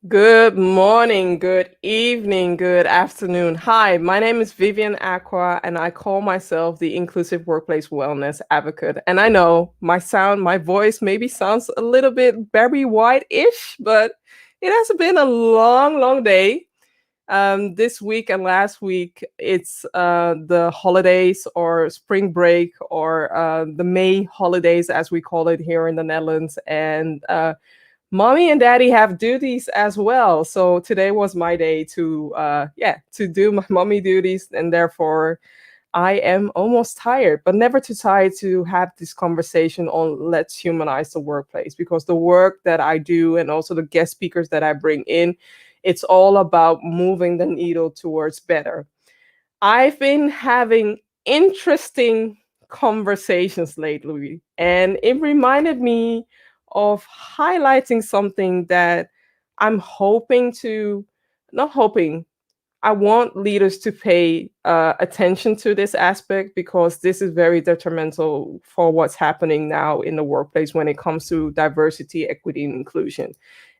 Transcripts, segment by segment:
Good morning, good evening, good afternoon. Hi, my name is Vivian Acquah, and I call myself the Inclusive Workplace Wellness Advocate. And I know my voice maybe sounds a little bit Barry White-ish, but it has been a long, long day. This week and last week, it's the holidays or spring break or the May holidays, as we call it here in the Netherlands. And mommy and daddy have duties as well. So today was my day to do my mommy duties, and therefore I am almost tired, but never too tired to have this conversation on let's humanize the workplace, because the work that I do and also the guest speakers that I bring in, it's all about moving the needle towards better. I've been having interesting conversations lately, and it reminded me of highlighting something that I'm hoping to, not hoping, I want leaders to pay attention to this aspect, because this is very detrimental for what's happening now in the workplace when it comes to diversity, equity, and inclusion.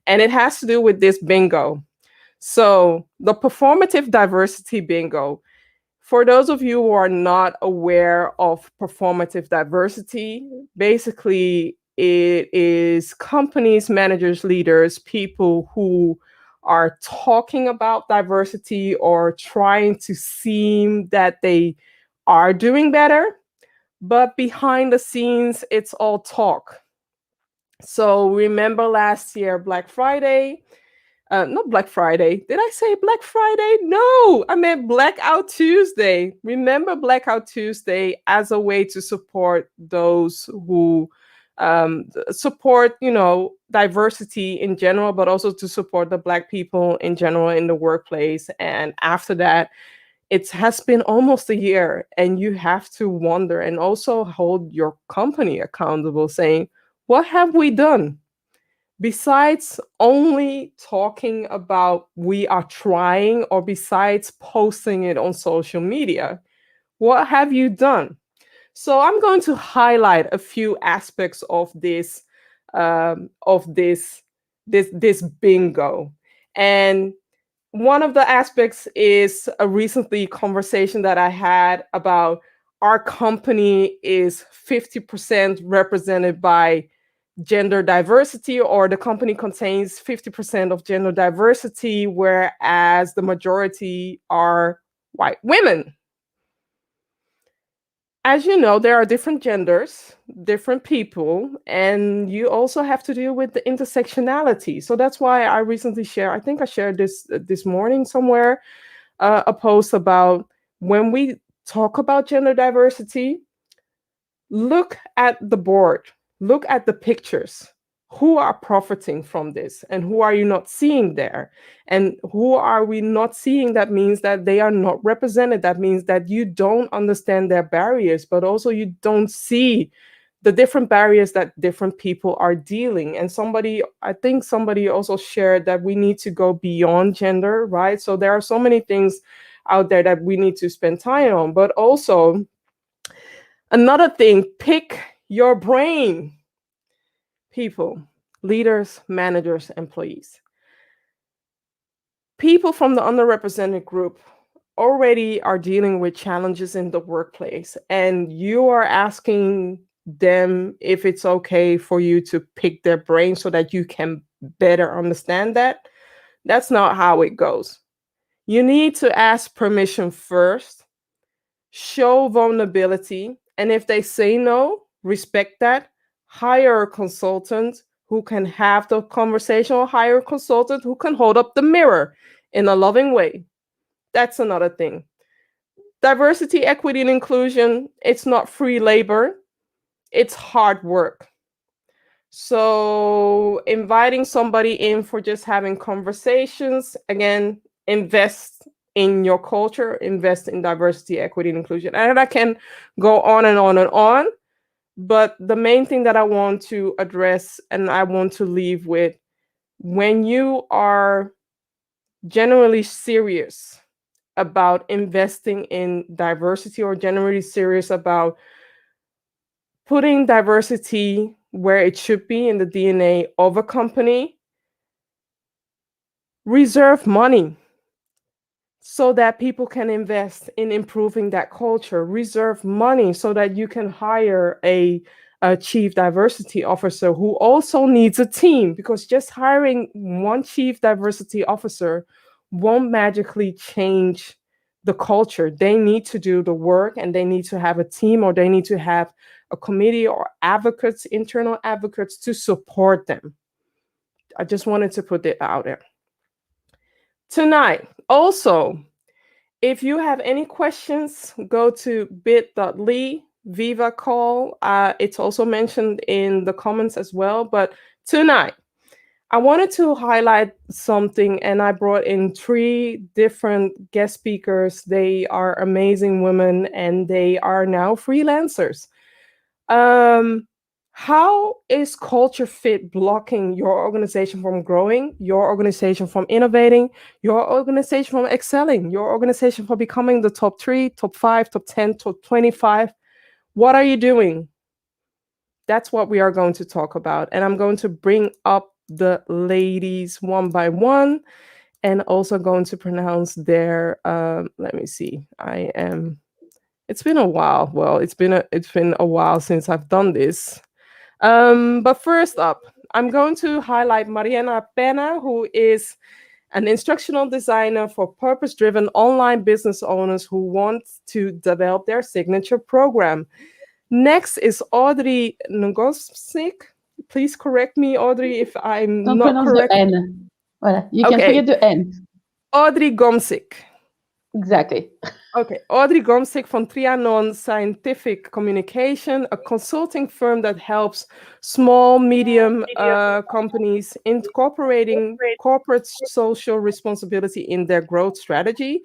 And it has to do with this bingo. So, the performative diversity bingo. For those of you who are not aware of performative diversity, basically it is companies, managers, leaders, people who are talking about diversity or trying to seem that they are doing better, but behind the scenes, it's all talk. So remember last year, Black Friday, not Black Friday. Did I say Black Friday? No, I meant Blackout Tuesday. Remember Blackout Tuesday as a way to support those who support, diversity in general, but also to support the Black people in general in the workplace. And after that, it has been almost a year, and you have to wonder and also hold your company accountable, saying, what have we done? Besides only talking about we are trying, or besides posting it on social media, what have you done? So I'm going to highlight a few aspects of this bingo. And one of the aspects is a recently conversation that I had about our company is 50% represented by gender diversity, or the company contains 50% of gender diversity, whereas the majority are white women. As you know, there are different genders, different people, and you also have to deal with the intersectionality. So that's why I recently I think I shared this morning somewhere, a post about when we talk about gender diversity, look at the board, look at the pictures. Who are profiting from this, and who are you not seeing there? And who are we not seeing? That means that they are not represented. That means that you don't understand their barriers, but also you don't see the different barriers that different people are dealing. And I think somebody also shared that we need to go beyond gender, right? So there are so many things out there that we need to spend time on, but also another thing, pick your brain. People, leaders, managers, employees. People from the underrepresented group already are dealing with challenges in the workplace, and you are asking them if it's okay for you to pick their brain so that you can better understand that. That's not how it goes. You need to ask permission first, show vulnerability, and if they say no, respect that. Hire a consultant who can have the conversation, or hire a consultant who can hold up the mirror in a loving way. That's another thing. Diversity, equity, and inclusion, it's not free labor, it's hard work. So, inviting somebody in for just having conversations, again, invest in your culture, invest in diversity, equity, and inclusion. And I can go on and on and on. But the main thing that I want to address and I want to leave with, when you are generally serious about investing in diversity, or generally serious about putting diversity where it should be in the DNA of a company, Reserve money so that people can invest in improving that culture. Reserve money so that you can hire a chief diversity officer who also needs a team, because just hiring one chief diversity officer won't magically change the culture. They need to do the work, and they need to have a team, or they need to have a committee or advocates, internal advocates, to support them. I just wanted to put it out there. Tonight, also, if you have any questions, go to bit.ly Viva call. It's also mentioned in the comments as well. But tonight, I wanted to highlight something, and I brought in 3 different guest speakers. They are amazing women, and they are now freelancers. Um, how is culture fit blocking your organization from growing, your organization from innovating, your organization from excelling, your organization from becoming the top 3, top 5, top 10, top 25? What are you doing? That's what we are going to talk about. And I'm going to bring up the ladies one by one, and also going to pronounce their, let me see. It's been a while. Well, it's been a while since I've done this. But first up, I'm going to highlight Mariana Peña, who is an instructional designer for purpose-driven online business owners who want to develop their signature program. Next is Audrey Ngomsik. Please correct me, Audrey, if I'm Don't not pronounce the correct. N. Voilà. You can Okay, forget the N. Audrey Ngomsik. Exactly. Okay, Audrey Ngomsik from Trianon Scientific Communication, a consulting firm that helps small, medium companies incorporating corporate social responsibility in their growth strategy.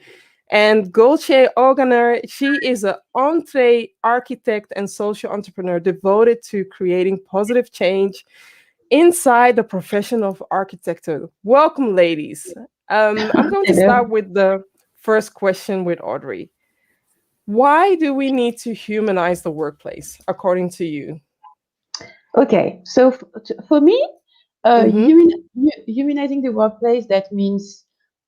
And Gulce Onganer, she is an entree architect and social entrepreneur devoted to creating positive change inside the profession of architecture. Welcome, ladies. I'm going to Hello. start with the first question with Audrey. Why do we need to humanize the workplace, according to you? Okay. So for me, Mm-hmm. humanizing the workplace, that means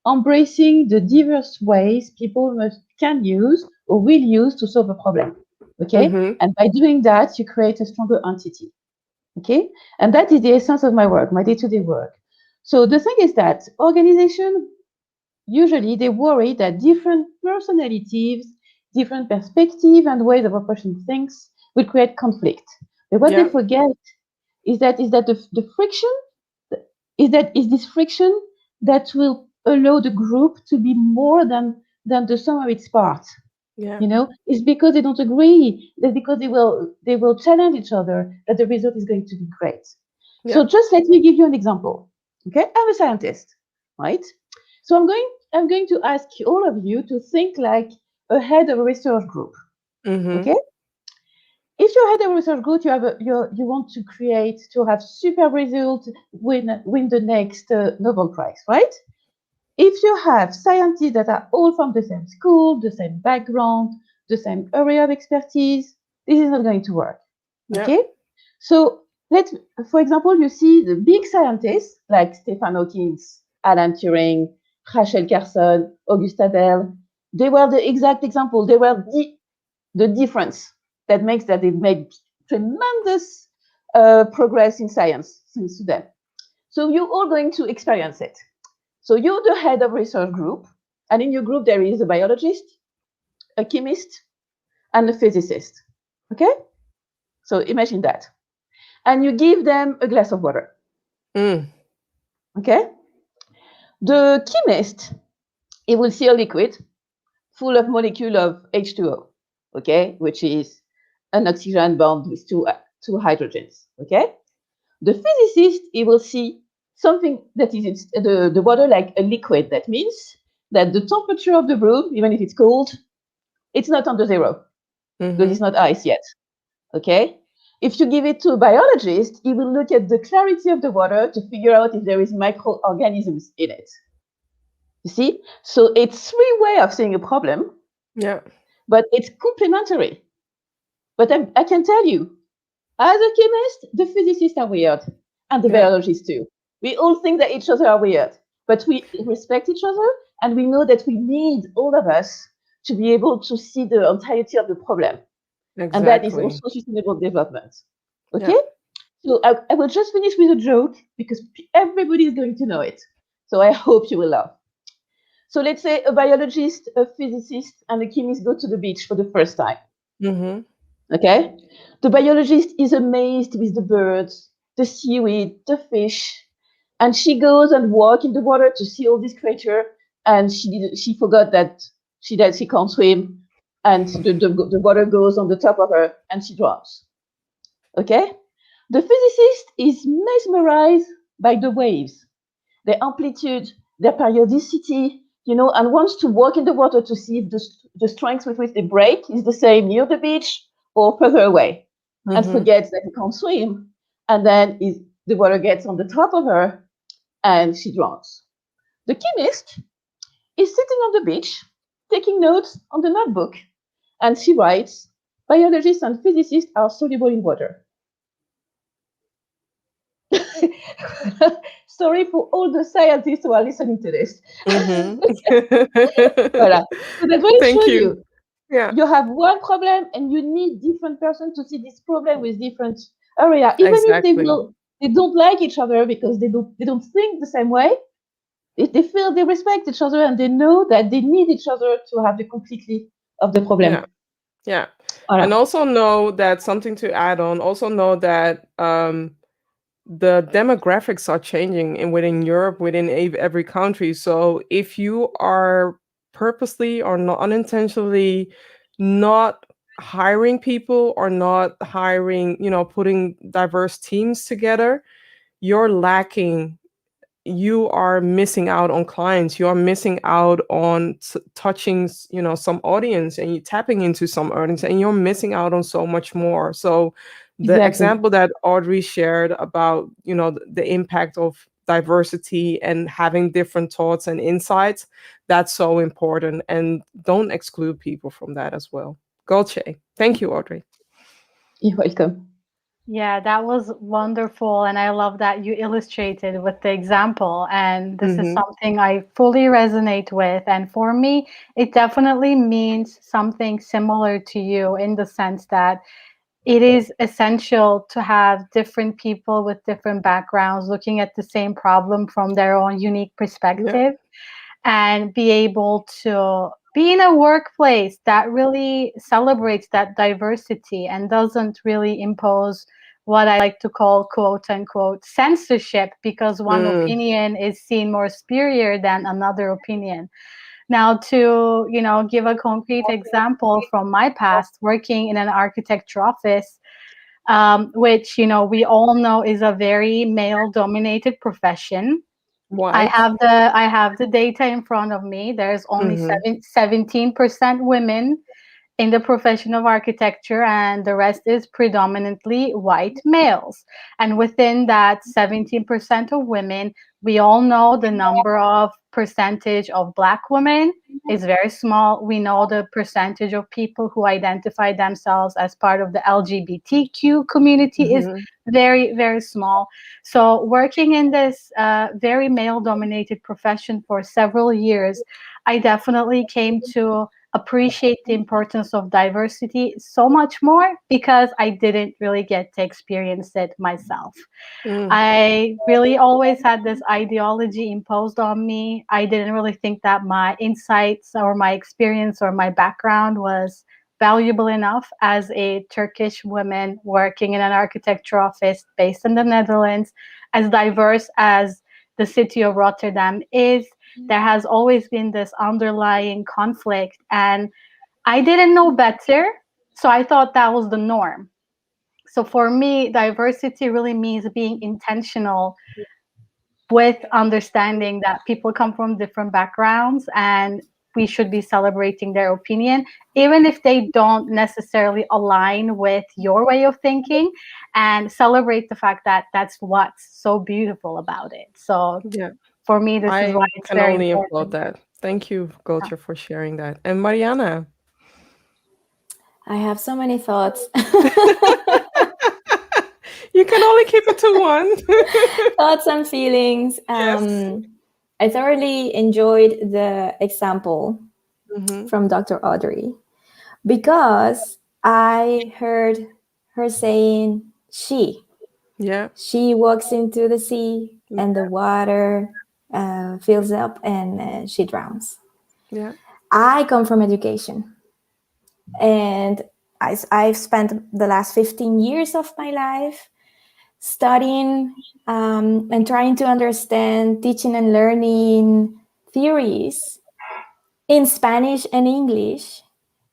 embracing the diverse ways people can use or will use to solve a problem. Okay. Mm-hmm. And by doing that, you create a stronger entity. Okay. And that is the essence of my work, my day-to-day work. So the thing is that organization usually they worry that different personalities, different perspectives and ways of approaching things will create conflict. But what they Yeah. forget is that the friction is this friction that will allow the group to be more than the sum of its parts. Yeah. It's because they don't agree. That's because they will challenge each other that the result is going to be great. Yeah. So just let me give you an example. Okay, I'm a scientist, right? So I'm going to ask all of you to think like a head of a research group. Mm-hmm. Okay, if you're head of a research group, you want to have super results, win the next Nobel Prize, right? If you have scientists that are all from the same school, the same background, the same area of expertise, this is not going to work. Yeah. Okay? So for example, you see the big scientists like Stephen Hawking, Alan Turing, Rachel Carson, Augusta Bell. They were the exact example. They were the difference that makes that it made tremendous progress in science since then. So you're all going to experience it. So you're the head of research group, and in your group there is a biologist, a chemist, and a physicist. Okay? So imagine that. And you give them a glass of water. Mm. Okay? The chemist, he will see a liquid full of molecule of H2O, okay, which is an oxygen bond with two hydrogens. Okay? The physicist, he will see something that is the water like a liquid. That means that the temperature of the room, even if it's cold, it's not under zero because Mm-hmm. it's not ice yet. Okay? If you give it to a biologist, he will look at the clarity of the water to figure out if there is microorganisms in it. You see? So it's 3 ways of seeing a problem, Yeah. but it's complementary. But I can tell you, as a chemist, the physicists are weird, and the Yeah. biologists too. We all think that each other are weird. but we respect each other, and we know that we need all of us to be able to see the entirety of the problem. Exactly. And that is also sustainable development. Okay? Yeah. So I will just finish with a joke because everybody is going to know it. So I hope you will laugh. So let's say a biologist, a physicist, and a chemist go to the beach for the first time. Mm-hmm. Okay? The biologist is amazed with the birds, the seaweed, the fish, and she goes and walks in the water to see all these creatures, and she forgot that she can't swim, and the water goes on the top of her, and she drowns. Okay? The physicist is mesmerized by the waves, their amplitude, their periodicity, and wants to walk in the water to see if the strength with which they break is the same near the beach or further away, and forgets that he can't swim. And then the water gets on the top of her and she drowns. The chemist is sitting on the beach, taking notes on the notebook, and she writes, biologists and physicists are soluble in water. Sorry for all the scientists who are listening to this. Voilà. So that's what I show you. Yeah. You have one problem and you need different person to see this problem with different area. Even Exactly. if they don't like each other because they don't think the same way, they feel they respect each other and they know that they need each other to have the completely of the problem. Yeah. Yeah. Voilà. And also know that, something to add on, also know that the demographics are changing within Europe, within every country. So if you are purposely or not unintentionally not hiring people, or not hiring, putting diverse teams together, you're lacking. You are missing out on clients. You are missing out on touching, some audience, and you tapping into some audience, and you're missing out on so much more. So the example that Audrey shared about, the impact of diversity and having different thoughts and insights, that's so important. And don't exclude people from that as well. Gulce. Thank you, Audrey. You're welcome. Yeah, that was wonderful. And I love that you illustrated with the example. And this is something I fully resonate with. And for me, it definitely means something similar to you, in the sense that it is essential to have different people with different backgrounds looking at the same problem from their own unique perspective, and be able to be in a workplace that really celebrates that diversity and doesn't really impose what I like to call, quote unquote, censorship, because one opinion is seen more superior than another opinion. Now, to give a concrete example from my past, working in an architecture office, which we all know is a very male-dominated profession. I have the data in front of me. There's only 17% women in the profession of architecture, and the rest is predominantly white males. And within that 17% of women, we all know the number of percentage of Black women is very small. We know the percentage of people who identify themselves as part of the LGBTQ community is very, very small. So working in this very male-dominated profession for several years, I definitely came to appreciate the importance of diversity so much more, because I didn't really get to experience it myself. I really always had this ideology imposed on me. I didn't really think that my insights or my experience or my background was valuable enough. As a Turkish woman working in an architecture office based in the Netherlands, as diverse as the city of Rotterdam is, there has always been this underlying conflict, and I didn't know better, so I thought that was the norm. So for me, diversity really means being intentional with understanding that people come from different backgrounds, and we should be celebrating their opinion, even if they don't necessarily align with your way of thinking, and celebrate the fact that that's what's so beautiful about it. So for me, this is why it's very important. I can only applaud that. Thank you, Gulce, for sharing that. And Mariana? I have so many thoughts. You can only keep it to one. Thoughts and feelings. Yes. I thoroughly enjoyed the example Mm-hmm. from Dr. Audrey because I heard her saying Yeah. she walks into the sea and the water fills up and she drowns. Yeah. I come from education, and I've spent the last 15 years of my life studying and trying to understand teaching and learning theories in Spanish and English,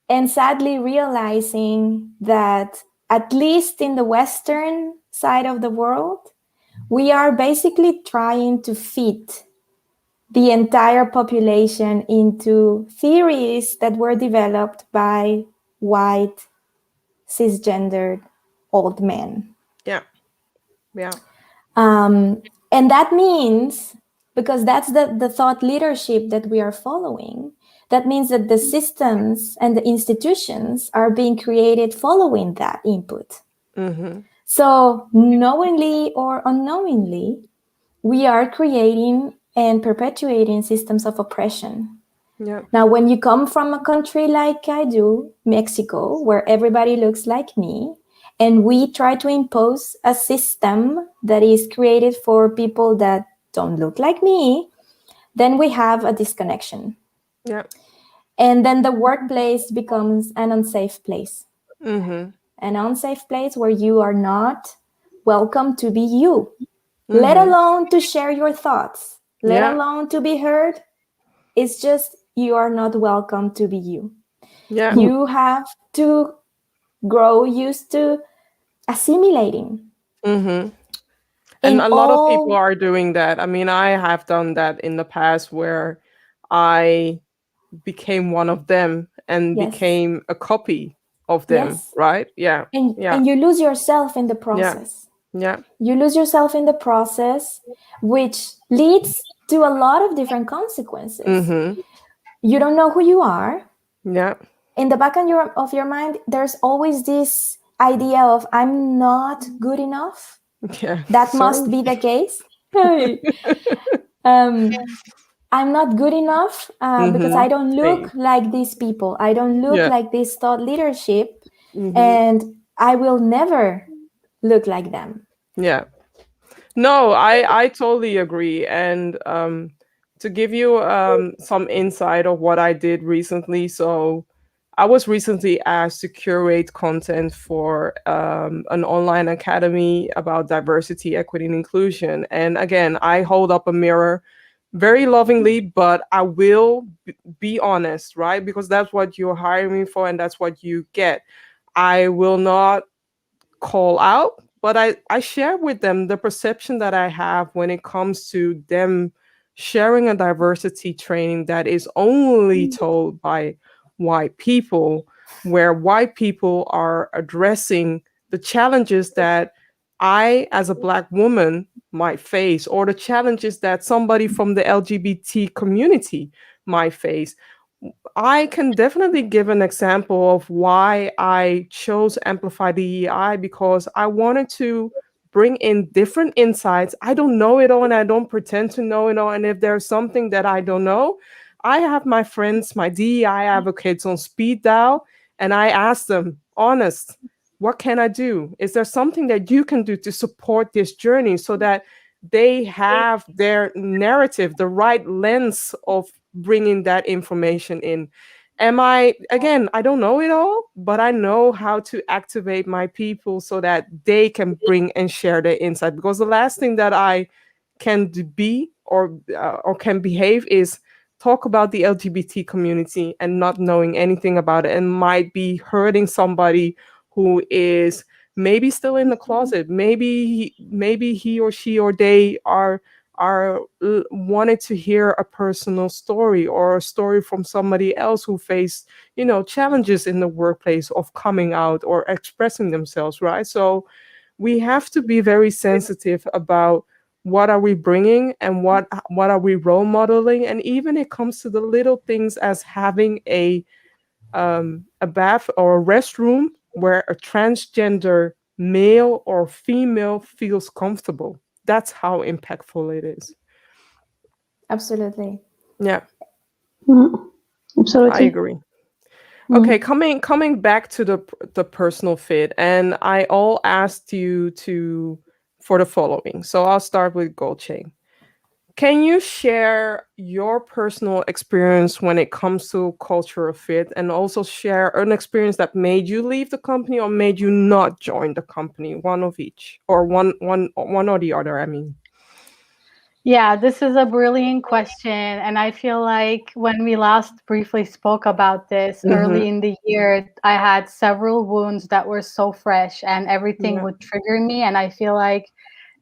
and sadly realizing that, at least in the Western side of the world, we are basically trying to fit the entire population into theories that were developed by white, cisgendered old men. Yeah. Yeah. And that means, because that's the thought leadership that we are following, that means that the systems and the institutions are being created following that input. Mm-hmm. So, knowingly or unknowingly, we are creating and perpetuating systems of oppression. Yeah. Now, when you come from a country like I do, Mexico, where everybody looks like me, and we try to impose a system that is created for people that don't look like me, then we have a disconnection. Yeah. And then the workplace becomes an unsafe place. Mm-hmm. An unsafe place where you are not welcome to be you, Mm-hmm. let alone to share your thoughts, let Yeah. alone to be heard. It's just you are not welcome to be you. Yeah. You have to grow used to assimilating. Mm-hmm. In And a lot of people all, are doing that. I mean, I have done that in the past where I became one of them and yes, became a copy of them, yes. right? Yeah. Yeah. And you lose yourself in the Yeah. process. Yeah. You lose yourself in the process, which leads to a lot of different consequences. Mm-hmm. You don't know who you are. Yeah. In the back of your mind, there's always this idea of I'm not good enough. Yeah. That must Sorry. be the case. Hey. I'm not good enough because I Mm-hmm. don't look Same. like these people. I don't look Yeah. like this thought leadership, Mm-hmm. and I will never look like them. Yeah. No, I totally agree. And to give you some insight of what I did recently, so I was recently asked to curate content for an online academy about diversity, equity, and inclusion. And again, I hold up a mirror very lovingly, but I will be honest, right? Because that's what you're hiring me for, and that's what you get. I will not call out, but I share with them the perception that I have when it comes to them sharing a diversity training that is only told by white people, where white people are addressing the challenges that I, as a Black woman, might face, or the challenges that somebody from the LGBT community might face. I can definitely give an example of why I chose Amplify DEI, because I wanted to bring in different insights. I don't know it all and I don't pretend to know it all. And if there's something that I don't know, I have my friends, my DEI advocates on speed dial, and I ask them, honest, what can I do? Is there something that you can do to support this journey so that they have their narrative, the right lens of bringing that information in? Again, I don't know it all, but I know how to activate my people so that they can bring and share their insight. Because the last thing that I can be or can behave is talk about the LGBT community and not knowing anything about it, and might be hurting somebody who is maybe still in the closet. Maybe he or she or they wanted to hear a personal story or a story from somebody else who faced, challenges in the workplace of coming out or expressing themselves, right? So we have to be very sensitive about what are we bringing and what are we role modeling. And even it comes to the little things as having a bath or a restroom where a transgender male or female feels comfortable. That's how impactful it is. Absolutely. Yeah, Absolutely. I agree. Okay, coming back to the personal fit, and I all asked you for the following. So I'll start with Gulce. Can you share your personal experience when it comes to cultural fit, and also share an experience that made you leave the company or made you not join the company? One of each, or one or the other, I mean. Yeah, this is a brilliant question. And I feel like when we last briefly spoke about this early in the year, I had several wounds that were so fresh and everything would trigger me. And I feel like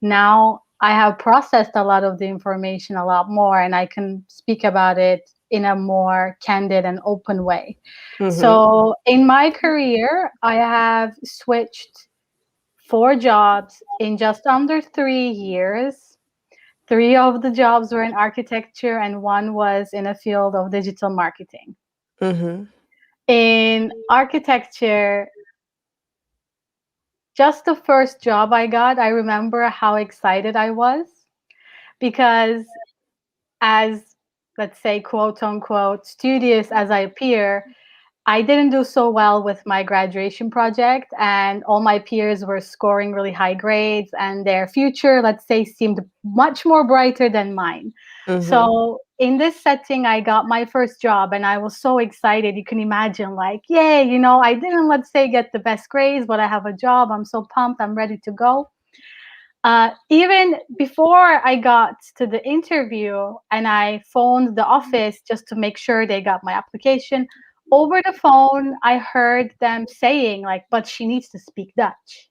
now I have processed a lot of the information a lot more and I can speak about it in a more candid and open way. So in my career, I have switched 4 jobs in just under 3 years. 3 of the jobs were in architecture and 1 was in a field of digital marketing. In architecture, just the first job I got, I remember how excited I was because as, let's say, quote unquote, studious as I appear, I didn't do so well with my graduation project, and all my peers were scoring really high grades, and their future, let's say, seemed much more brighter than mine. So in this setting, I got my first job, and I was so excited. You can imagine, like, yay, you know, I didn't, let's say, get the best grades, but I have a job. I'm so pumped. I'm ready to go. Even before I got to the interview and I phoned the office just to make sure they got my application, over the phone, I heard them saying, like, but she needs to speak Dutch.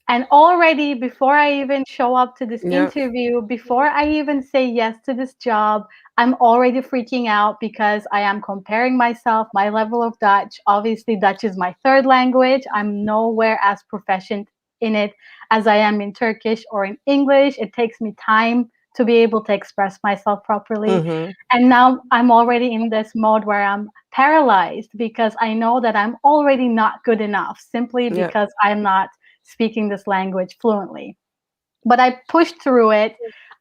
And already before I even show up to this interview, before I even say yes to this job, I'm already freaking out because I am comparing myself, my level of Dutch. Obviously, Dutch is my 3rd language. I'm nowhere as proficient in it as I am in Turkish or in English. It takes me time to be able to express myself properly. And now I'm already in this mode where I'm paralyzed because I know that I'm already not good enough simply because I'm not speaking this language fluently. But I pushed through it.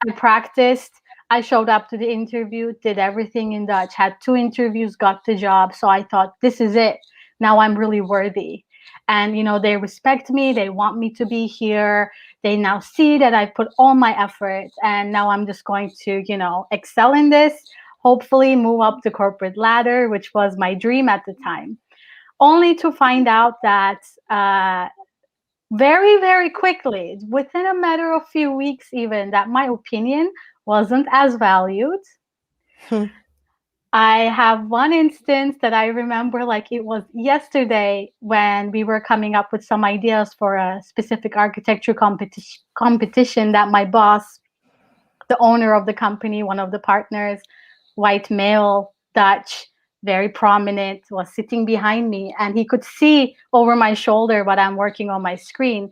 I practiced. I showed up to the interview, did everything in Dutch, had 2 interviews, got the job. So I thought, this is it. Now I'm really worthy. And, you know, they respect me. They want me to be here. They now see that I put all my effort. And now I'm just going to, you know, excel in this, hopefully move up the corporate ladder, which was my dream at the time. Only to find out that very, very quickly, within a matter of few weeks even, that my opinion wasn't as valued. I have one instance that I remember like it was yesterday when we were coming up with some ideas for a specific architecture competition that my boss, the owner of the company, one of the partners, white male, Dutch, very prominent, was sitting behind me, and he could see over my shoulder what I'm working on my screen.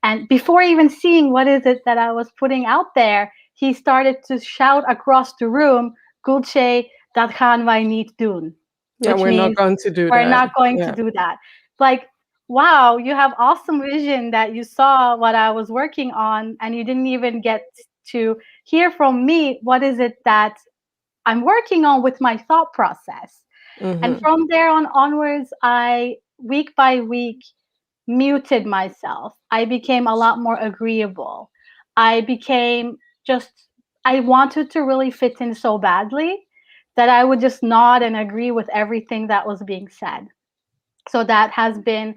And before even seeing what is it that I was putting out there, he started to shout across the room, Gulce, dat gaan wij niet doen. Yeah, we're not going to do that. We're not going to do that. Like, wow, you have awesome vision that you saw what I was working on, and you didn't even get to hear from me what is it that I'm working on with my thought process. And from there onwards, I, week by week, muted myself. I became a lot more agreeable. I became just, I wanted to really fit in so badly that I would just nod and agree with everything that was being said. So that has been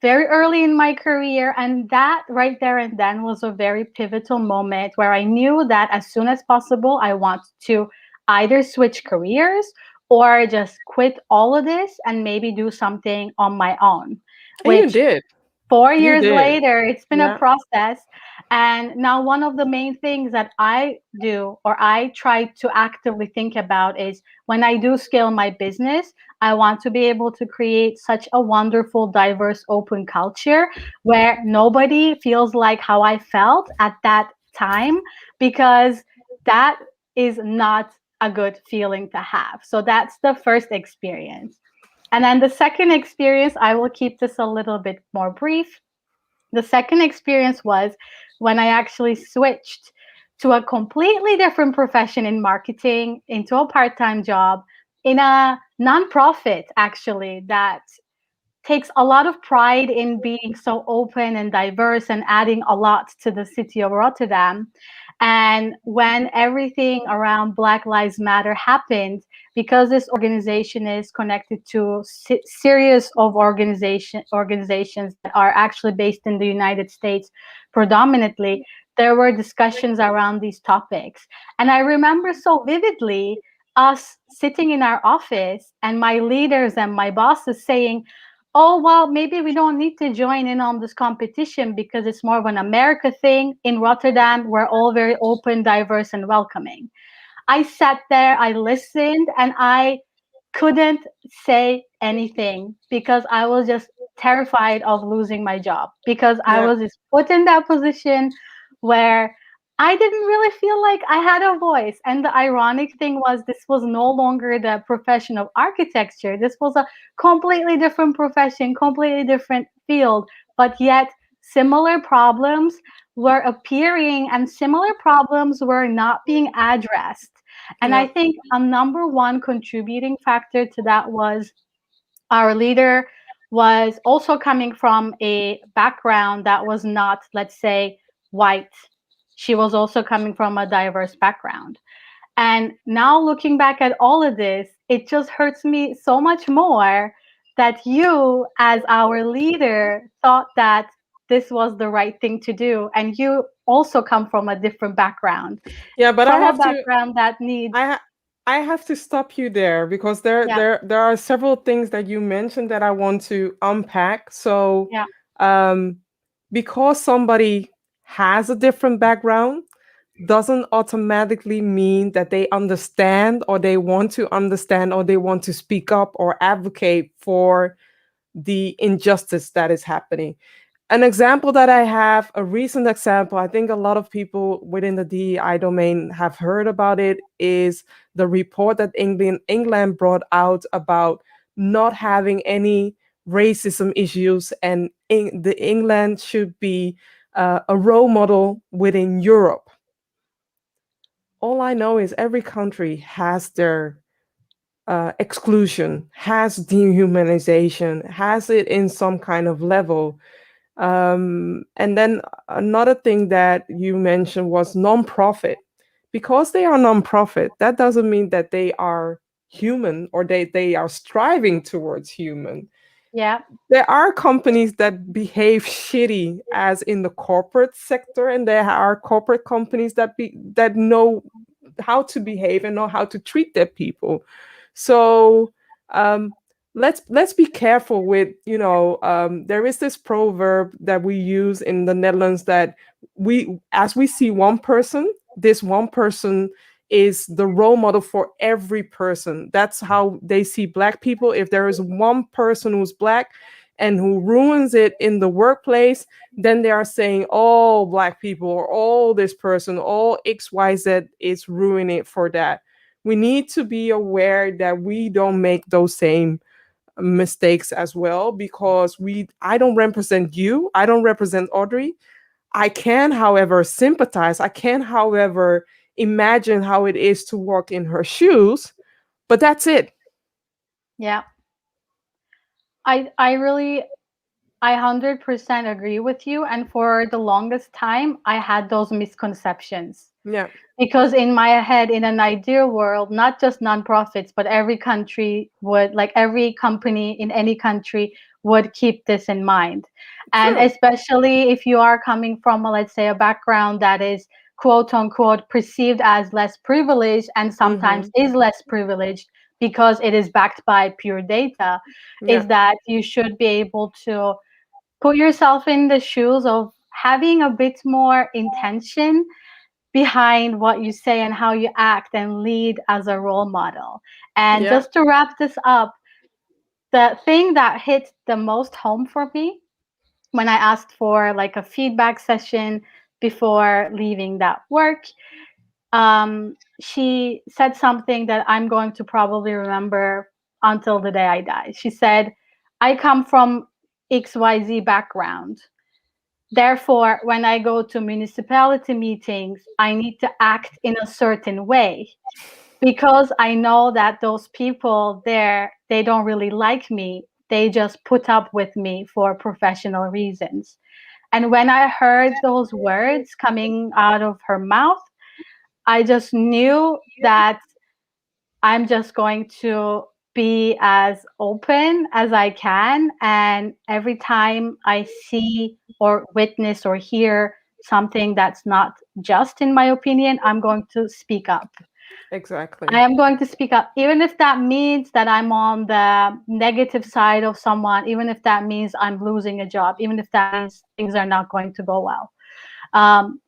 very early in my career. And that right there and then was a very pivotal moment where I knew that as soon as possible, I want to either switch careers or just quit all of this and maybe do something on my own. And you did. 4 years later, it's been a process. And now one of the main things that I do, or I try to actively think about, is when I do scale my business, I want to be able to create such a wonderful, diverse, open culture where nobody feels like how I felt at that time, because that is not a good feeling to have. So that's the first experience. And then the second experience, I will keep this a little bit more brief. The second experience was when I actually switched to a completely different profession in marketing, into a part-time job in a nonprofit, actually, that takes a lot of pride in being so open and diverse and adding a lot to the city of Rotterdam. And when everything around Black Lives Matter happened, because this organization is connected to series of organizations that are actually based in the United States predominantly, there were discussions around these topics. And I remember so vividly us sitting in our office and my leaders and my bosses saying, oh, well, maybe we don't need to join in on this competition because it's more of an America thing. In Rotterdam, we're all very open, diverse, and welcoming. I sat there, I listened, and I couldn't say anything because I was just terrified of losing my job, because I was just put in that position where I didn't really feel like I had a voice. And the ironic thing was, this was no longer the profession of architecture. This was a completely different profession, completely different field, but yet similar problems were appearing and similar problems were not being addressed. And I think a number one contributing factor to that was our leader was also coming from a background that was not, let's say, white. She was also coming from a diverse background. And now looking back at all of this, it just hurts me so much more that you, as our leader, thought that this was the right thing to do. And you also come from a different background. Yeah, but from a background that needs. I have to stop you there because there are several things that you mentioned that I want to unpack. So because somebody has a different background doesn't automatically mean that they understand or they want to understand or they want to speak up or advocate for the injustice that is happening. An example that I have, a recent example, I think a lot of people within the DEI domain have heard about it, is the report that England brought out about not having any racism issues, and England should be a role model within Europe. All I know is every country has their exclusion, has dehumanization, has it in some kind of level. And then another thing that you mentioned was nonprofit. Because they are nonprofit, that doesn't mean that they are human or they are striving towards human. Yeah. There are companies that behave shitty as in the corporate sector, and there are corporate companies that know how to behave and know how to treat their people. So let's be careful with, there is this proverb that we use in the Netherlands that as we see one person, this one person is the role model for every person. That's how they see Black people. If there is one person who's Black and who ruins it in the workplace, then they are saying all Black people or all this person, all XYZ is ruining it for that. We need to be aware that we don't make those same mistakes as well, because I don't represent you. I don't represent Audrey. I can, however, sympathize. I can, however, imagine how it is to walk in her shoes, but that's it. Yeah. I 100% agree with you. And for the longest time, I had those misconceptions. Yeah. Because in my head, in an ideal world, not just nonprofits, but every company in any country would keep this in mind. And especially if you are coming from, let's say, a background that is quote unquote perceived as less privileged and sometimes is less privileged because it is backed by pure data, is that you should be able to put yourself in the shoes of having a bit more intention behind what you say and how you act and lead as a role model. And just to wrap this up, the thing that hit the most home for me when I asked for like a feedback session before leaving that work, she said something that I'm going to probably remember until the day I die. She said, I come from XYZ background. Therefore, when I go to municipality meetings, I need to act in a certain way because I know that those people there, they don't really like me. They just put up with me for professional reasons. And when I heard those words coming out of her mouth, I just knew that I'm just going to be as open as I can. And every time I see or witness or hear something that's not just in my opinion, I'm going to speak up. Exactly. I am going to speak up, even if that means that I'm on the negative side of someone, even if that means I'm losing a job, even if that means things are not going to go well.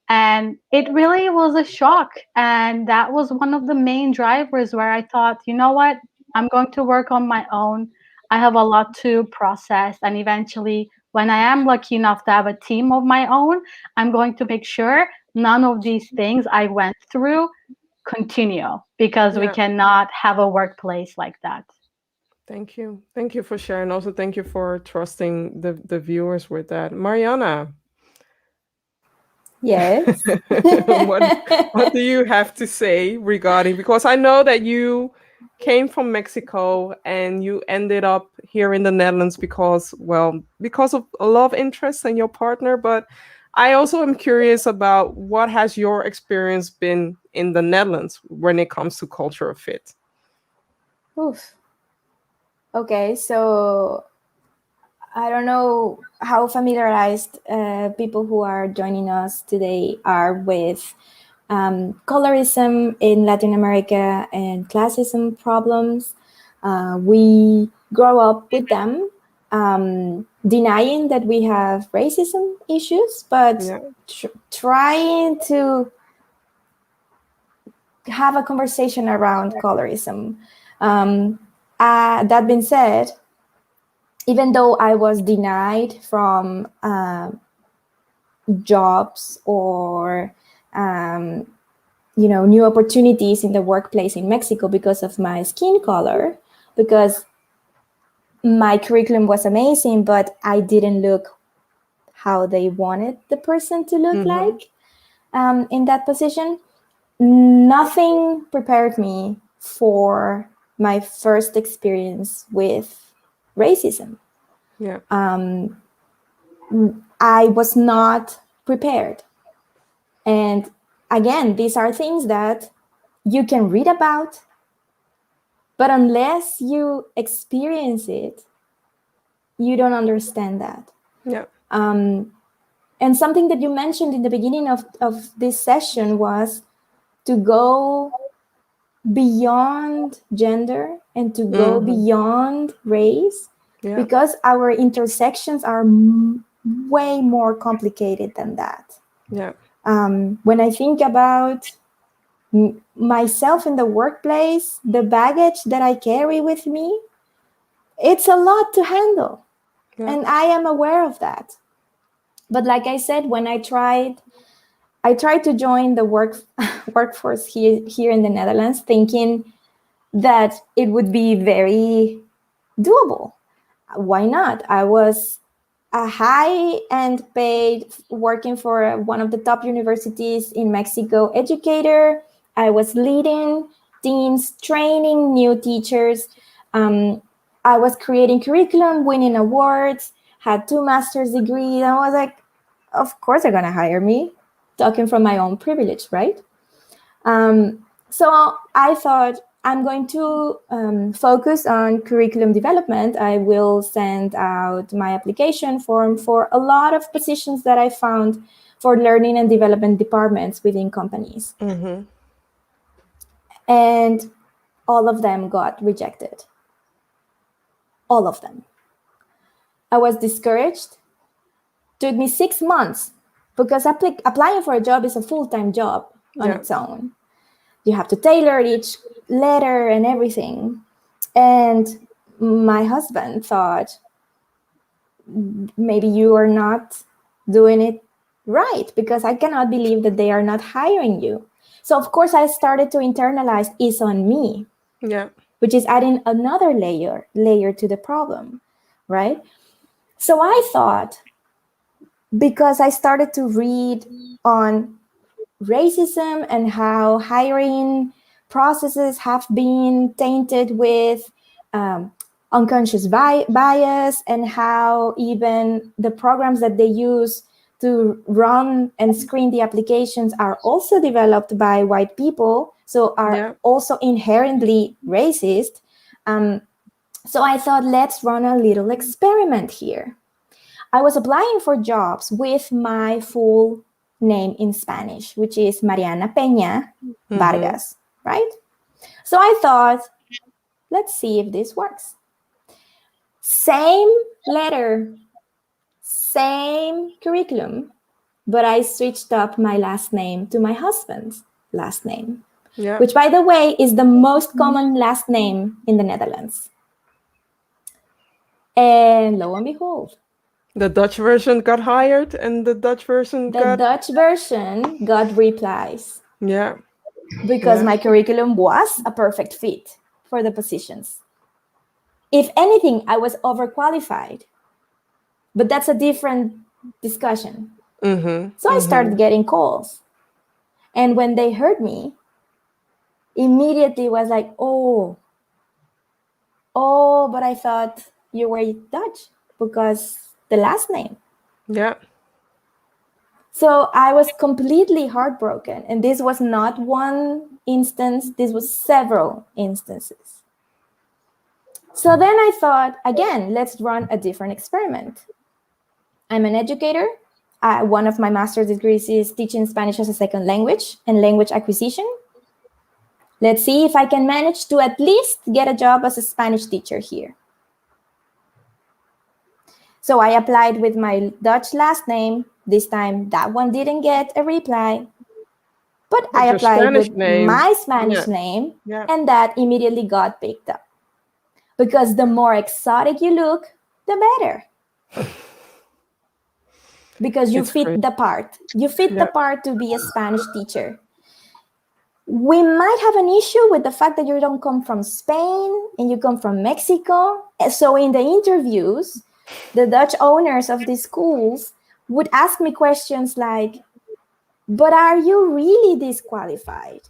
And it really was a shock. And that was one of the main drivers where I thought, you know what, I'm going to work on my own. I have a lot to process. And eventually, when I am lucky enough to have a team of my own, I'm going to make sure none of these things I went through continue, because we cannot have a workplace like that. Thank you. Thank you for sharing. Also, thank you for trusting the viewers with that. Mariana. Yes. What do you have to say regarding, because I know that you came from Mexico and you ended up here in the Netherlands because of a love interest in your partner, but I also am curious about what has your experience been in the Netherlands when it comes to cultural fit? Oof. Okay, so I don't know how familiarized people who are joining us today are with colorism in Latin America and classism problems. We grow up with them, denying that we have racism issues, but trying to have a conversation around colorism. That being said, even though I was denied from jobs or new opportunities in the workplace in Mexico because of my skin color, because my curriculum was amazing, but I didn't look how they wanted the person to look like in that position. Nothing prepared me for my first experience with racism. I was not prepared. And again, these are things that you can read about, but unless you experience it, you don't understand that. And something that you mentioned in the beginning of this session was to go beyond gender and to go beyond race, because our intersections are way more complicated than that. When I think about myself in the workplace, the baggage that I carry with me, it's a lot to handle. And I am aware of that. But like I said, when I tried to join the workforce here in the Netherlands, thinking that it would be very doable. Why not? I was a high-end paid, working for one of the top universities in Mexico, educator. I was leading teams, training new teachers. I was creating curriculum, winning awards, had 2 master's degrees. I was like, of course they're going to hire me, talking from my own privilege, right? So I thought, I'm going to focus on curriculum development. I will send out my application form for a lot of positions that I found for learning and development departments within companies. And all of them got rejected. All of them. I was discouraged. Took me 6 months, because applying for a job is a full-time job on its own. You have to tailor each letter and everything. And my husband thought, maybe you are not doing it right, because I cannot believe that they are not hiring you. So of course I started to internalize, it's on me, which is adding another layer to the problem, right? So I thought, because I started to read on racism and how hiring processes have been tainted with unconscious bias, and how even the programs that they use to run and screen the applications are also developed by white people, so are also inherently racist. So I thought, let's run a little experiment here. I was applying for jobs with my full name in Spanish, which is Mariana Peña Vargas, right? So I thought, let's see if this works. Same letter, same curriculum, but I switched up my last name to my husband's last name, which, by the way, is the most common last name in the Netherlands. And lo and behold, the Dutch version got hired, and the Dutch version got replies. Yeah. Because my curriculum was a perfect fit for the positions. If anything, I was overqualified. But that's a different discussion. So I started getting calls. And when they heard me, immediately was like, oh, but I thought you were Dutch because the last name. Yeah. So I was completely heartbroken. And this was not one instance, this was several instances. So then I thought, again, let's run a different experiment. I'm an educator. One of my master's degrees is teaching Spanish as a second language and language acquisition. Let's see if I can manage to at least get a job as a Spanish teacher here. So I applied with my Dutch last name. This time, that one didn't get a reply. But I applied with my Spanish name, and that immediately got picked up. Because the more exotic you look, the better. Because you fit the part. You fit the part to be a Spanish teacher. We might have an issue with the fact that you don't come from Spain and you come from Mexico. So in the interviews, the Dutch owners of these schools would ask me questions like, but are you really disqualified?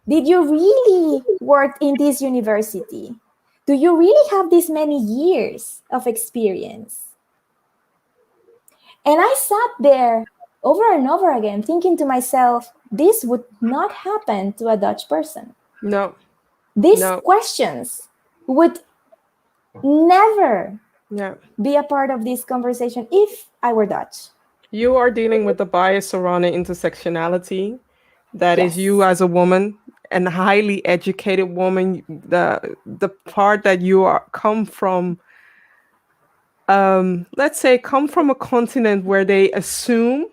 Did you really work in this university? Do you really have this many years of experience? And I sat there over and over again thinking to myself, this would not happen to a Dutch person. No. These questions would never be a part of this conversation if I were Dutch. You are dealing with the bias surrounding intersectionality. That is you as a woman and highly educated woman. The part that you come from, let's say, come from a continent where they assume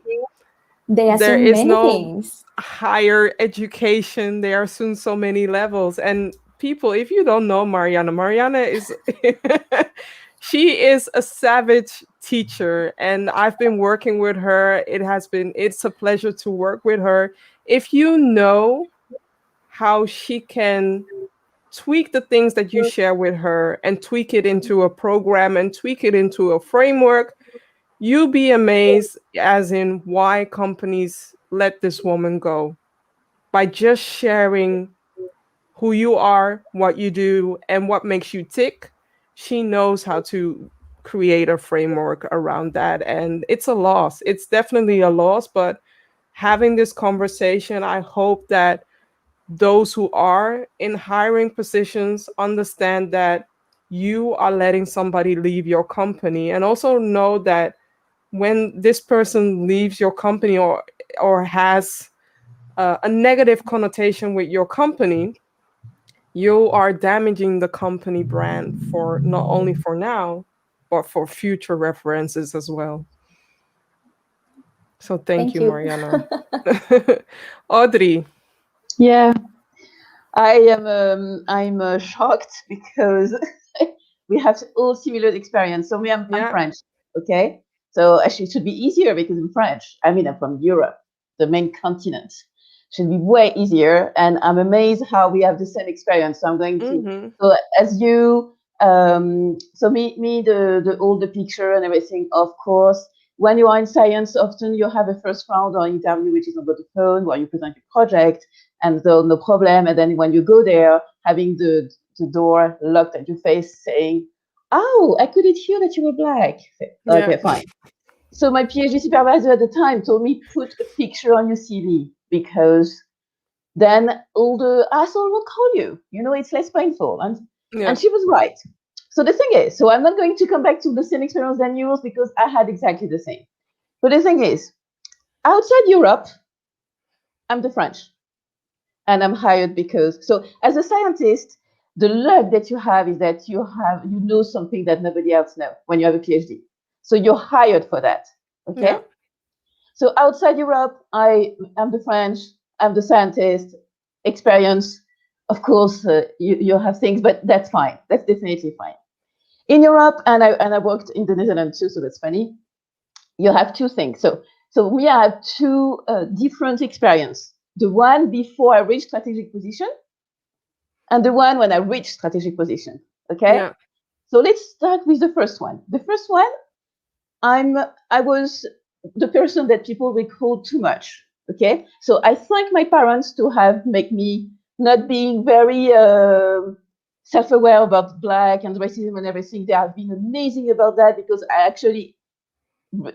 there is no higher education. They assume so many levels. And people, if you don't know Mariana is she is a savage teacher, and I've been working with her. It's a pleasure to work with her. If you know how she can tweak the things that you share with her and tweak it into a program and tweak it into a framework, you'll be amazed as in why companies let this woman go. By just sharing who you are, what you do, and what makes you tick, she knows how to create a framework around that. And it's a loss. It's definitely a loss. But having this conversation, I hope that those who are in hiring positions understand that you are letting somebody leave your company, and also know that when this person leaves your company or has a negative connotation with your company, you are damaging the company brand for not only for now, but for future references as well. So thank you, Mariana. Audrey. Yeah, I'm shocked because we have all similar experience. So I'm French, okay? So actually it should be easier because I'm French. I mean, I'm from Europe, the main continent. Should be way easier. And I'm amazed how we have the same experience. So I'm going to, so as you, so me, the older picture and everything, of course, when you are in science, often you have a first round or interview, which is over the phone, where you present your project, and so no problem. And then when you go there, having the door locked at your face, saying, "Oh, I couldn't hear that you were Black." Okay, fine. So my PhD supervisor at the time told me, put a picture on your CV, because then all the asshole will call you. You know, it's less painful. And she was right. So the thing is, so I'm not going to come back to the same experience than yours, because I had exactly the same. But the thing is, outside Europe, I'm the French. And I'm hired because, so as a scientist, the luck that you have is that you know something that nobody else knows when you have a PhD. So you're hired for that. Okay. Yeah. So outside Europe, I'm the French, I'm the scientist, experience. Of course, you have things, but that's fine. That's definitely fine. In Europe, and I worked in the Netherlands too, so that's funny. You have two things. So we have two different experiences. The one before I reached strategic position, and the one when I reached strategic position. Okay. Yeah. So let's start with the first one. The first one, I was the person that people recall too much. Okay. So I thank my parents to have made me not being very self-aware about Black and racism and everything. They have been amazing about that, because I actually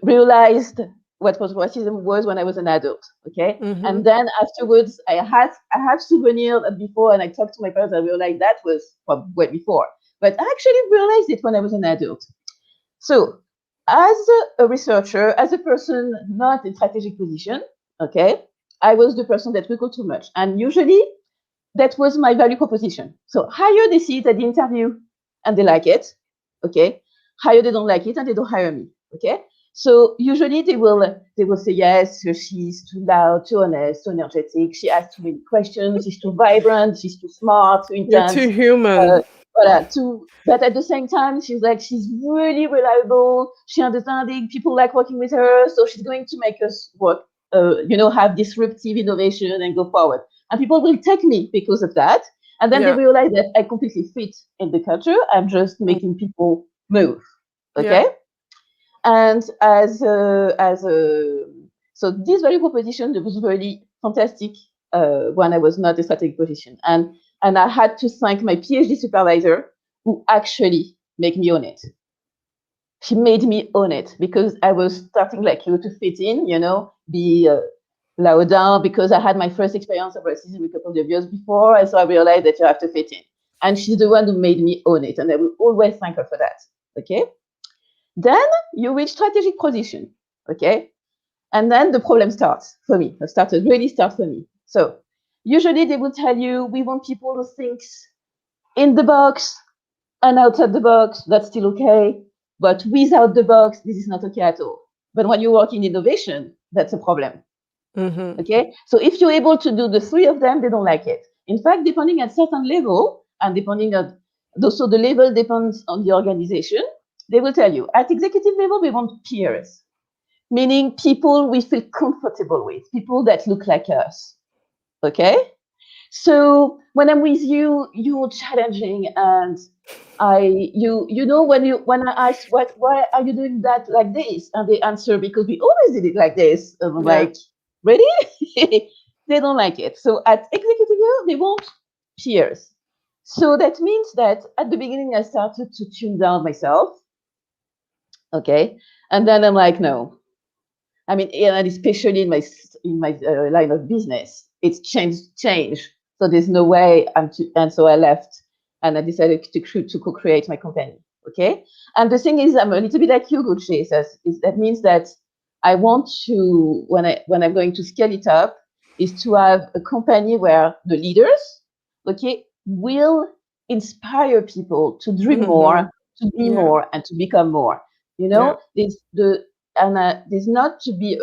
realized what racism was when I was an adult. Okay. And then afterwards, I had souvenirs before, and I talked to my parents. I realized that was way before, but I actually realized it when I was an adult. So as a researcher, as a person not in strategic position, okay, I was the person that recalled too much. And usually that was my value proposition. So hire, they see it at the interview and they like it. Okay. Hire, they don't like it and they don't hire me. Okay. So usually they will say, yes, she's too loud, too honest, too energetic. She asks too many questions. She's too vibrant. She's too smart, too intense. You're too human. But at the same time, she's really reliable. She understands people like working with her. So she's going to make us work, have disruptive innovation and go forward. And people will take me because of that. And then they realize that I completely fit in the culture. I'm just making people move. Okay. Yeah. And so this value proposition was really fantastic when I was not a strategic position. And I had to thank my PhD supervisor, who actually made me own it. She made me own it, because I was starting like you to fit in, be lower down, because I had my first experience of racism a couple of years before. And so I realized that you have to fit in. And she's the one who made me own it. And I will always thank her for that. Okay. Then you reach strategic position, okay? And then the problem starts for me. It really starts for me. So usually they will tell you, we want people who think in the box and outside the box. That's still okay. But without the box, this is not okay at all. But when you work in innovation, that's a problem. Okay? So if you're able to do the three of them, they don't like it. In fact, depending at certain level, and depending on, so the level depends on the organization, they will tell you, at executive level, we want peers, meaning people we feel comfortable with, people that look like us. Okay? So when I'm with you, you're challenging, and when I ask, why are you doing that like this? And they answer, because we always did it like this. And I'm like, really? They don't like it. So at executive level, they want peers. So that means that at the beginning, I started to tune down myself. Okay. And then I'm like, no. I mean, and especially in my line of business, it's change. So there's no way and so I left, and I decided to co-create my company. Okay. And the thing is, I'm a little bit like you, Gulce says, that means that I want to, when I'm going to scale it up, is to have a company where the leaders, okay, will inspire people to dream more, to be more, and to become more. There's not to be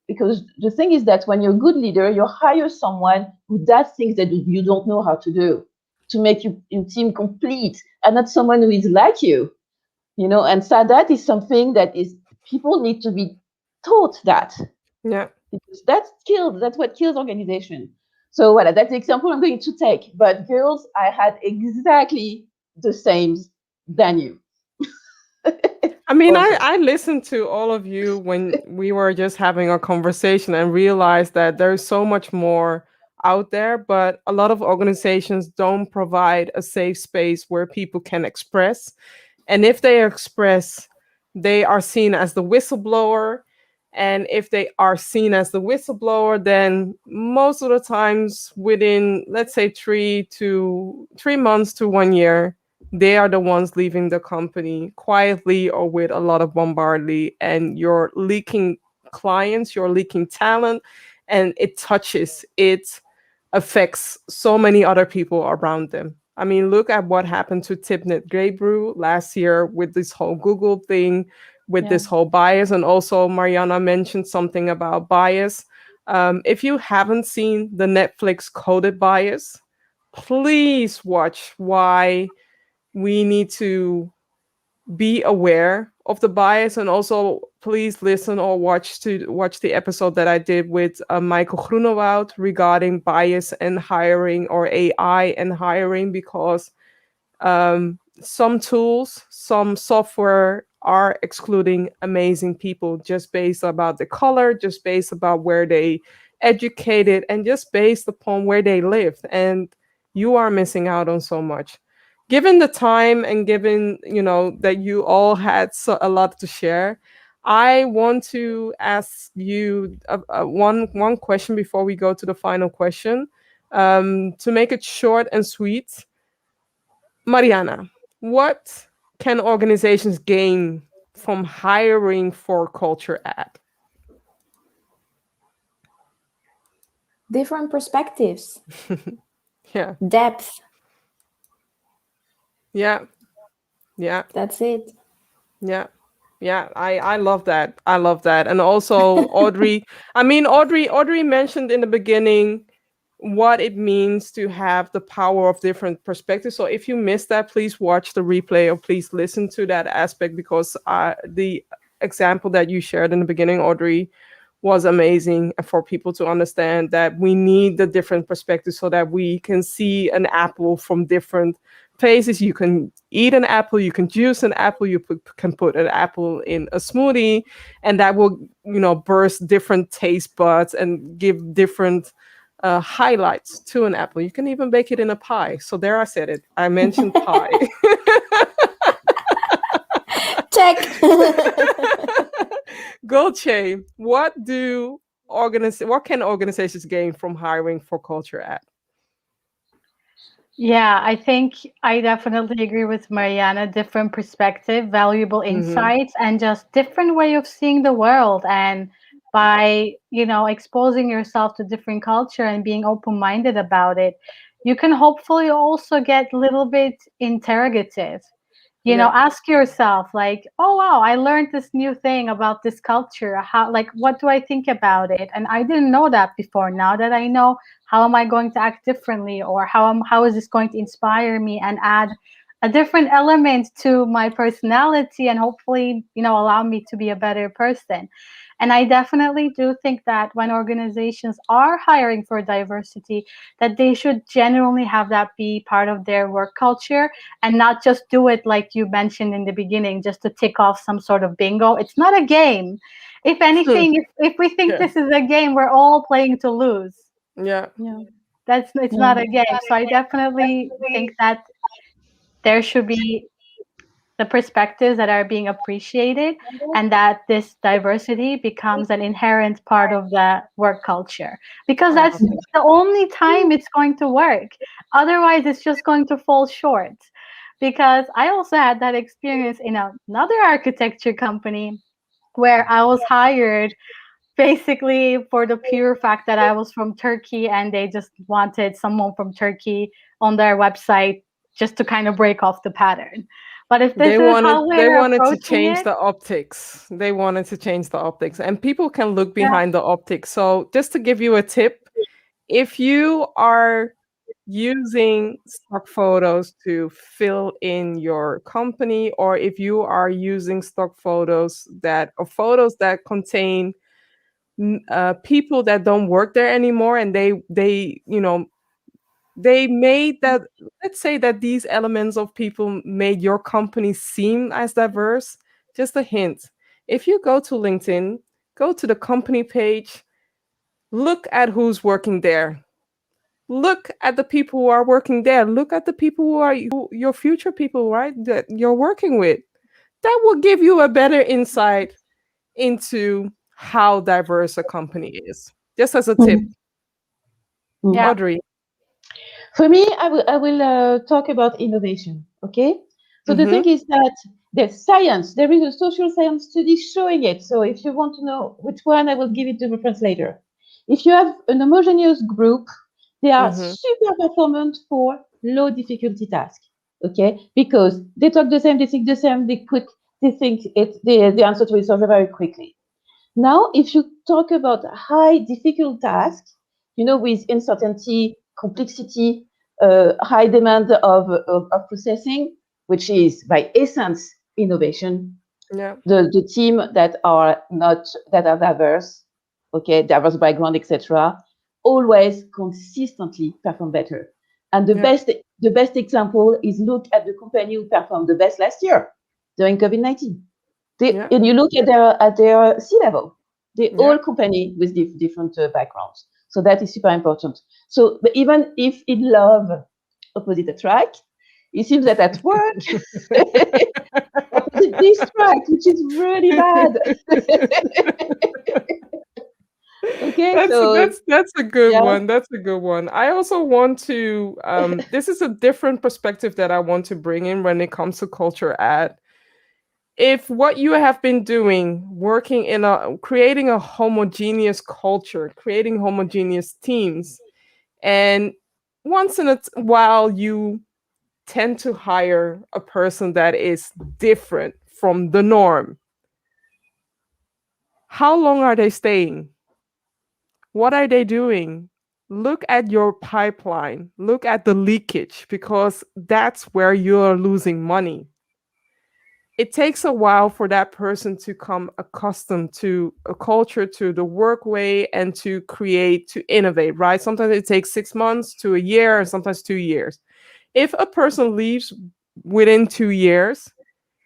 because the thing is that when you're a good leader, you hire someone who does things that you don't know how to do, to make your team complete, and not someone who is like you. And so that is something that is, people need to be taught that. Yeah. Because that's what kills organization. So that's the example I'm going to take. But girls, I had exactly the same than you. I mean, also. I listened to all of you when we were just having a conversation and realized that there's so much more out there, but a lot of organizations don't provide a safe space where people can express. And if they express, they are seen as the whistleblower. And if they are seen as the whistleblower, then most of the times within, let's say, 3 months to 1 year, they are the ones leaving the company quietly or with a lot of bombardly, and you're leaking clients, you're leaking talent, and it affects so many other people around them. I mean, look at what happened to Tipnet Brew last year with this whole Google thing, with Yeah. this whole bias. And also, Mariana mentioned something about bias. If you haven't seen the Netflix Coded Bias, please watch why we need to be aware of the bias, and also please listen or watch the episode that I did with Michael Groenewoud regarding bias and hiring, or AI and hiring, because some tools, some software are excluding amazing people just based about the color, just based about where they educated, and just based upon where they lived. And you are missing out on so much. Given the time and given, that you all had a lot to share, I want to ask you one question before we go to the final question. To make it short and sweet, Mariana, what can organizations gain from hiring for culture at? Different perspectives, Yeah, depth. yeah, yeah, That's it. yeah. Yeah, I love that. I love that. And also Audrey mentioned in the beginning what it means to have the power of different perspectives. So if you missed that, please watch the replay or please listen to that aspect, because the example that you shared in the beginning, Audrey, was amazing for people to understand that we need the different perspectives so that we can see an apple from different places. You can eat an apple, you can juice an apple, can put an apple in a smoothie, and that will, burst different taste buds and give different highlights to an apple. You can even bake it in a pie. So there, I said it. I mentioned pie. Check. Gulce, what can organizations gain from hiring for culture at? Yeah, I think I definitely agree with Mariana. Different perspective, valuable insights, and just different way of seeing the world. And by, exposing yourself to different culture and being open-minded about it, you can hopefully also get a little bit interrogative. Yeah. Ask yourself, like, oh wow, I learned this new thing about this culture. How, like, what do I think about it? And I didn't know that before. Now that I know, how am I going to act differently, or how is this going to inspire me and add a different element to my personality, and hopefully, allow me to be a better person. And I definitely do think that when organizations are hiring for diversity, that they should genuinely have that be part of their work culture, and not just do it like you mentioned in the beginning, just to tick off some sort of bingo. It's not a game. If anything, if we think Yeah. this is a game, we're all playing to lose. Yeah. It's not a game. So I definitely think that there should be the perspectives that are being appreciated, and that this diversity becomes an inherent part of the work culture, because that's the only time it's going to work. Otherwise, it's just going to fall short. Because I also had that experience in another architecture company, where I was hired basically for the pure fact that I was from Turkey, and they just wanted someone from Turkey on their website, just to kind of break off the pattern. But if this is how They we're wanted to approaching change it, the optics. They wanted to change the optics, and people can look yeah, behind the optics. So just to give you a tip, if you are using stock photos to fill in your company, or if you are using stock photos or photos that contain people that don't work there anymore, and they made that, let's say that these elements of people made your company seem as diverse, Just a hint. If you go to LinkedIn, go to the company page, look at who's working there. Look at the people who are working there. Look at the people who are your future people, right? That you're working with. That will give you a better insight into how diverse a company is. Just as a tip. Yeah. Audrey. For me, I will talk about innovation. Okay. So the thing is that there's science. There is a social science study showing it. So if you want to know which one, I will give it the reference later. If you have an homogeneous group, they are super performant for low difficulty tasks. Okay, because they talk the same, they think the same, they think the answer to it solved very quickly. Now, if you talk about high difficult tasks, with uncertainty, complexity, high demand of processing, which is by essence innovation. Yeah. The team that are diverse, okay, diverse background, etc., always consistently perform better. And the best example is look at the company who performed the best last year during COVID-19. And you look at their C-level. They all company with different backgrounds. So that is super important. So but even if in love opposite attract, it seems that at work opposite distract, which is really bad. Okay, that's a good one. That's a good one. I also want to this is a different perspective that I want to bring in when it comes to culture ad. If what you have been doing, working in creating a homogeneous culture, creating homogeneous teams, and once in a while you tend to hire a person that is different from the norm, how long are they staying? What are they doing? Look at your pipeline, look at the leakage, because that's where you're losing money. It takes a while for that person to come accustomed to a culture, to the work way, and to create, to innovate, right? Sometimes it takes 6 months to a year, and sometimes 2 years. If a person leaves within 2 years,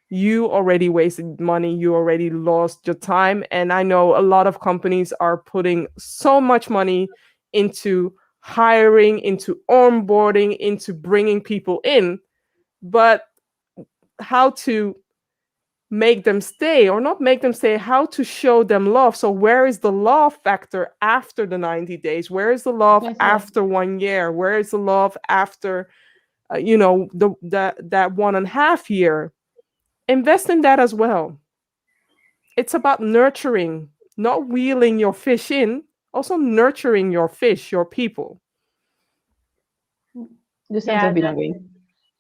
you already wasted money, you already lost your time. And I know a lot of companies are putting so much money into hiring, into onboarding, into bringing people in, but how to make them stay, or not make them stay, how to show them love. So where is the love factor after the 90 days? Where is the love after 1 year? Where is the love after that 1.5 year? Invest in that as well. It's about nurturing, not wheeling your fish in, also nurturing your fish, your people. The sense of belonging.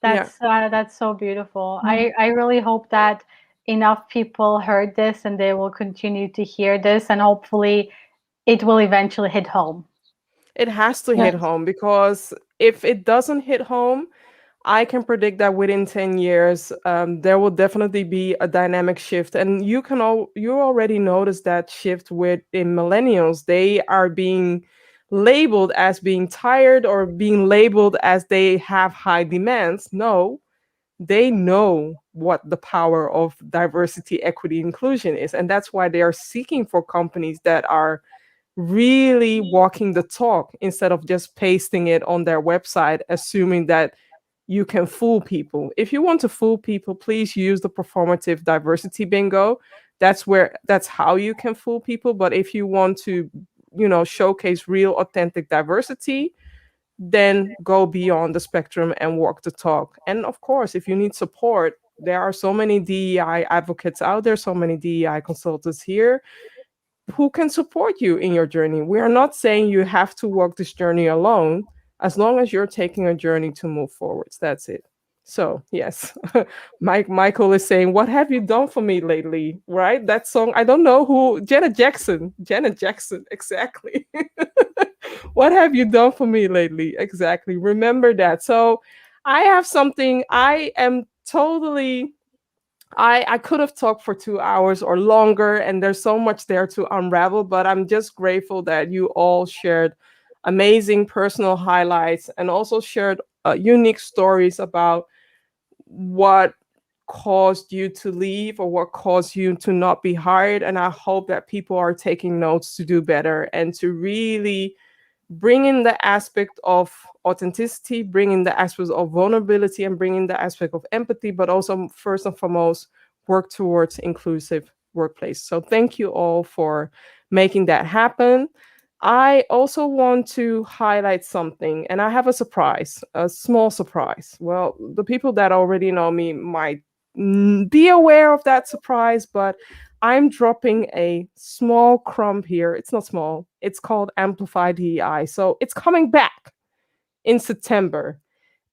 That's so beautiful. I really hope that enough people heard this and they will continue to hear this, and hopefully it will eventually hit home. It has to hit home, because if it doesn't hit home, I can predict that within 10 years, there will definitely be a dynamic shift. And you already notice that shift in millennials. They are being labeled as being tired, or being labeled as they have high demands. No, they know what the power of diversity, equity, inclusion is. And that's why they are seeking for companies that are really walking the talk, instead of just pasting it on their website, assuming that you can fool people. If you want to fool people, please use the performative diversity bingo. That's how you can fool people. But if you want to, showcase real authentic diversity, then go beyond the spectrum and walk the talk. And of course, if you need support, there are so many DEI advocates out there, so many DEI consultants here who can support you in your journey. We are not saying you have to walk this journey alone, as long as you're taking a journey to move forwards. That's it. So yes, Michael is saying, "What have you done for me lately?" Right? That song. I don't know who. Janet Jackson. Exactly. What have you done for me lately? Exactly. Remember that. So I have something. I am totally. I could have talked for 2 hours or longer, and there's so much there to unravel, but I'm just grateful that you all shared amazing personal highlights, and also shared unique stories about what caused you to leave or what caused you to not be hired. And I hope that people are taking notes to do better and to really bring in the aspect of authenticity, bring in the aspect of vulnerability, and bring in the aspect of empathy, but also first and foremost, work towards inclusive workplace. So thank you all for making that happen. I also want to highlight something, and I have a surprise, a small surprise. Well, the people that already know me might be aware of that surprise, but I'm dropping a small crumb here. It's not small. It's called Amplify DEI. So it's coming back in September.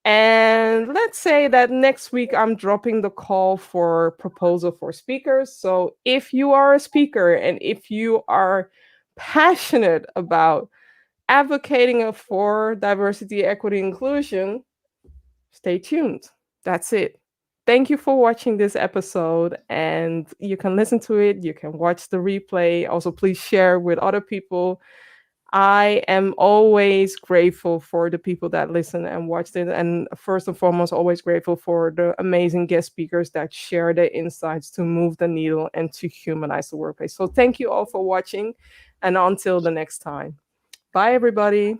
And let's say that next week I'm dropping the call for proposal for speakers. So if you are a speaker and if you are passionate about advocating for diversity, equity, inclusion, stay tuned. That's it. Thank you for watching this episode, and you can listen to it. You can watch the replay. Also, please share with other people. I am always grateful for the people that listen and watch it. And first and foremost, always grateful for the amazing guest speakers that share their insights to move the needle and to humanize the workplace. So thank you all for watching, and until the next time. Bye, everybody.